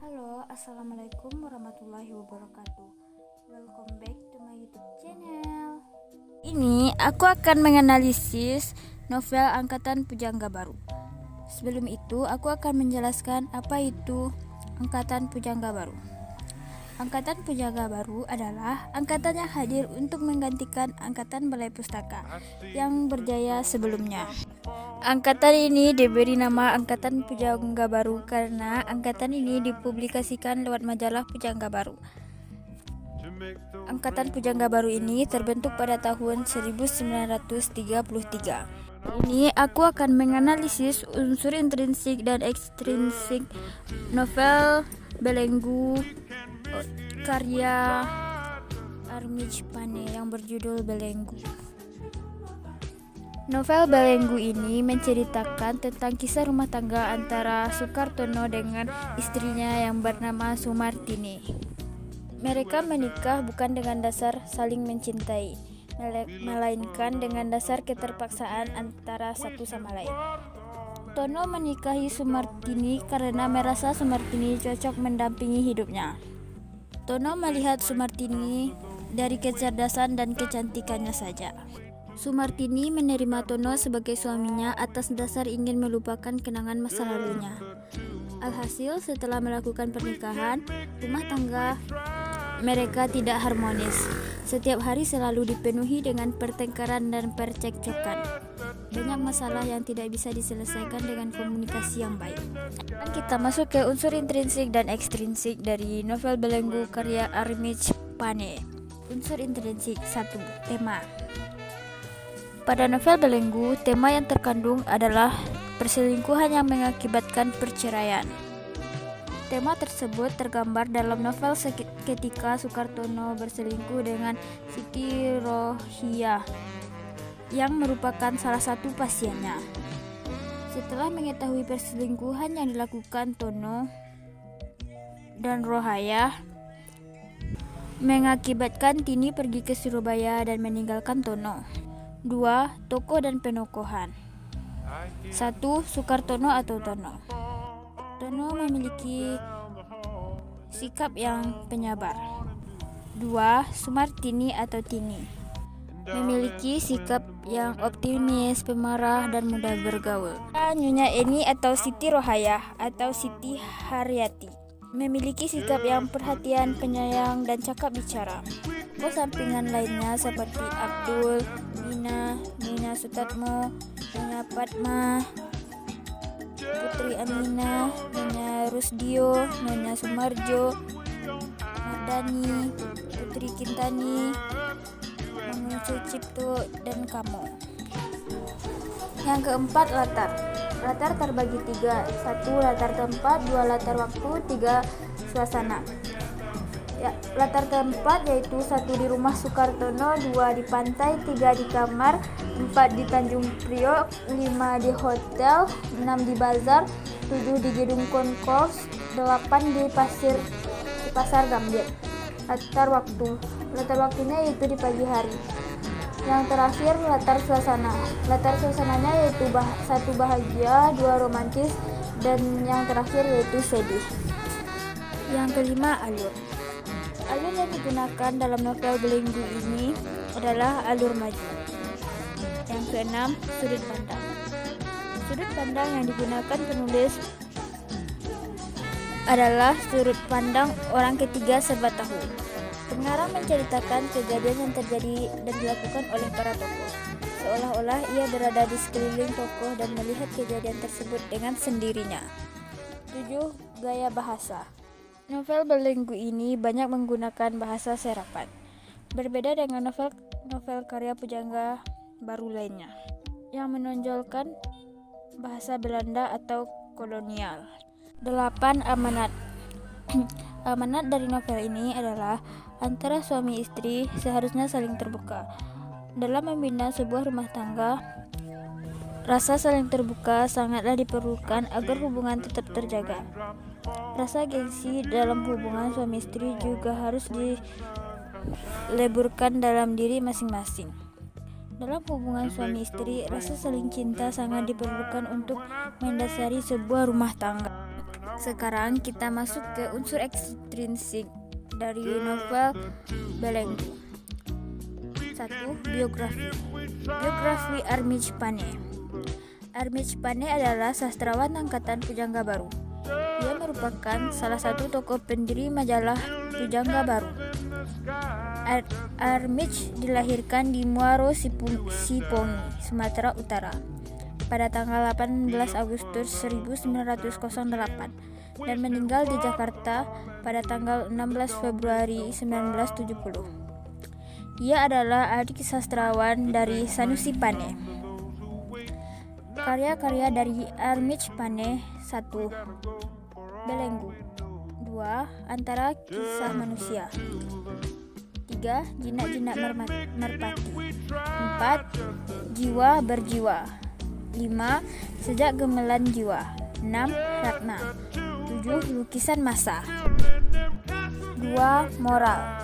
Halo, assalamualaikum warahmatullahi wabarakatuh. Welcome back to my YouTube channel. Ini aku akan menganalisis novel Angkatan Pujangga Baru. Sebelum itu, aku akan menjelaskan apa itu Angkatan Pujangga Baru. Angkatan Pujangga Baru adalah angkatan yang hadir untuk menggantikan Angkatan Balai Pustaka yang berjaya sebelumnya. Angkatan ini diberi nama Angkatan Pujangga Baru karena angkatan ini dipublikasikan lewat majalah Pujangga Baru. Angkatan Pujangga Baru ini terbentuk pada tahun 1933. Ini aku akan menganalisis unsur intrinsik dan ekstrinsik novel Belenggu karya Armij Pane yang berjudul Belenggu. Novel Belenggu ini menceritakan tentang kisah rumah tangga antara Sukartono dengan istrinya yang bernama Sumartini. Mereka menikah bukan dengan dasar saling mencintai, melainkan dengan dasar keterpaksaan antara satu sama lain. Tono menikahi Sumartini karena merasa Sumartini cocok mendampingi hidupnya. Tono melihat Sumartini dari kecerdasan dan kecantikannya saja. Sumartini menerima Tono sebagai suaminya atas dasar ingin melupakan kenangan masa lalunya. Alhasil, setelah melakukan pernikahan, rumah tangga mereka tidak harmonis. Setiap hari selalu dipenuhi dengan pertengkaran dan percekcokan. Banyak masalah yang tidak bisa diselesaikan dengan komunikasi yang baik. Dan kita masuk ke unsur intrinsik dan ekstrinsik dari novel Belenggu karya Armij Pane. Unsur intrinsik 1. Tema. Pada novel Belenggu, tema yang terkandung adalah perselingkuhan yang mengakibatkan perceraian. Tema tersebut tergambar dalam novel ketika Sukartono berselingkuh dengan Siti Rohiyah yang merupakan salah satu pasiennya. Setelah mengetahui perselingkuhan yang dilakukan Tono dan Rohayah mengakibatkan Tini pergi ke Surabaya dan meninggalkan Tono. 2. Tokoh dan penokohan. 1. Sukartono atau Tono. Tono memiliki sikap yang penyabar. 2. Sumartini atau Tini memiliki sikap yang optimis, pemarah, dan mudah bergaul. Nyonya Eni atau Siti Rohayah atau Siti Haryati memiliki sikap yang perhatian, penyayang, dan cakap bicara. Sampingan lainnya seperti Abdul, Nina, Nina Sutatmo, Nyonya Padma, Putri Aminah, Nyonya Rusdio, Nyonya Sumarjo, Mardani, Putri Kintani, Mangun Cipto, dan Kamo. Yang keempat, latar. Latar terbagi 3. 1. Latar tempat, 2. Latar waktu, 3. Suasana. Latar tempat yaitu 1 di rumah Sukartono, 2 di pantai, 3 di kamar, 4 di Tanjung Priok, 5 di hotel, 6 di bazar, 7 di gedung konkurs, 8 di pasar Gambir. Latar waktu. Latar waktunya yaitu di pagi hari. Yang terakhir, latar suasana. Latar suasananya yaitu 1 bahagia, 2 romantis, dan yang terakhir yaitu sedih. Yang kelima, alur. Alur yang digunakan dalam novel Belenggu ini adalah alur maju. Yang keenam, sudut pandang. Sudut pandang yang digunakan penulis adalah sudut pandang orang ketiga serba tahu. Pengarang menceritakan kejadian yang terjadi dan dilakukan oleh para tokoh, seolah-olah ia berada di sekeliling tokoh dan melihat kejadian tersebut dengan sendirinya. 7. Gaya bahasa. Novel Belenggu ini banyak menggunakan bahasa serapan, berbeda dengan novel karya Pujangga Baru lainnya, yang menonjolkan bahasa Belanda atau kolonial. 8. Amanat. Amanat dari novel ini adalah antara suami istri seharusnya saling terbuka. Dalam membina sebuah rumah tangga, rasa saling terbuka sangatlah diperlukan agar hubungan tetap terjaga. Rasa gengsi dalam hubungan suami istri juga harus dileburkan dalam diri masing-masing. Dalam hubungan suami istri, rasa saling cinta sangat diperlukan untuk mendasari sebuah rumah tangga. Sekarang kita masuk ke unsur ekstrinsik dari novel Belenggu. 1. Biografi. Biografi Armij Pane. Armij Pane adalah sastrawan angkatan Pujangga Baru. Dia merupakan salah satu tokoh pendiri majalah Pujangga Baru. Armij dilahirkan di Muaro Sipongi, Sumatera Utara pada tanggal 18 Agustus 1908 dan meninggal di Jakarta pada tanggal 16 Februari 1970. Ia adalah adik sastrawan dari Sanusi Pane. Karya-karya dari Armij Pane. 1. Belenggu. 2. Antara Kisah Manusia. 3. Jinak-jinak merpati. 4. Jiwa berjiwa. 5. Sejak gemelan jiwa. 6. Ratna. 7. Lukisan masa. 2. Moral.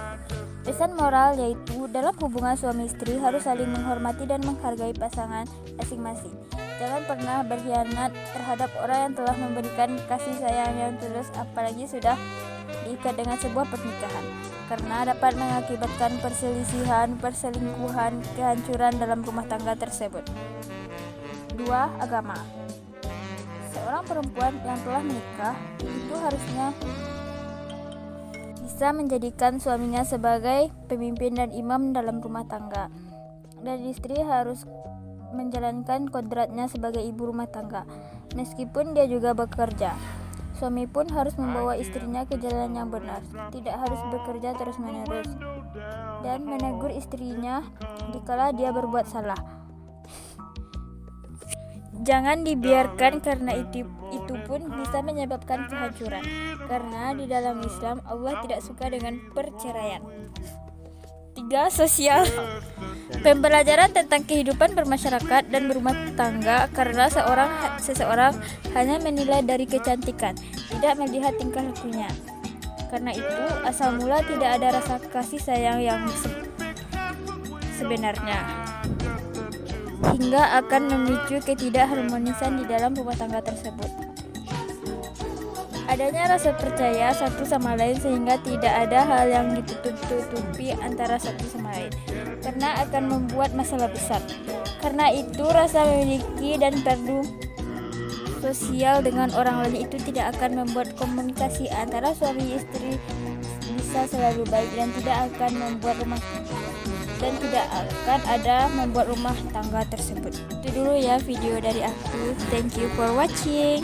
Pesan moral yaitu dalam hubungan suami istri harus saling menghormati dan menghargai pasangan masing-masing. Jangan pernah berkhianat terhadap orang yang telah memberikan kasih sayang yang tulus, apalagi sudah diikat dengan sebuah pernikahan, karena dapat mengakibatkan perselisihan, perselingkuhan, kehancuran dalam rumah tangga tersebut. 2. Agama. Seorang perempuan yang telah menikah itu harusnya bisa menjadikan suaminya sebagai pemimpin dan imam dalam rumah tangga, dan istri harus menjalankan kodratnya sebagai ibu rumah tangga meskipun dia juga bekerja. Suami pun harus membawa istrinya ke jalan yang benar, tidak harus bekerja terus-menerus, dan menegur istrinya dikala dia berbuat salah. Jangan dibiarkan, karena itu pun bisa menyebabkan kehancuran, karena di dalam Islam Allah tidak suka dengan perceraian. 3. Sosial. Pembelajaran tentang kehidupan bermasyarakat dan berumah tangga, karena seseorang hanya menilai dari kecantikan, tidak melihat tingkah lakunya. Karena itu asal mula tidak ada rasa kasih sayang yang sebenarnya, hingga akan memicu ketidakharmonisan di dalam rumah tangga tersebut. Adanya rasa percaya satu sama lain sehingga tidak ada hal yang ditutup-tutupi antara satu sama lain, karena akan membuat masalah besar. Karena itu rasa memiliki dan perlu sosial dengan orang lain itu tidak akan membuat komunikasi antara suami istri bisa selalu baik, dan tidak akan membuat membuat rumah tangga tersebut. Itu dulu ya video dari aku. Thank you for watching.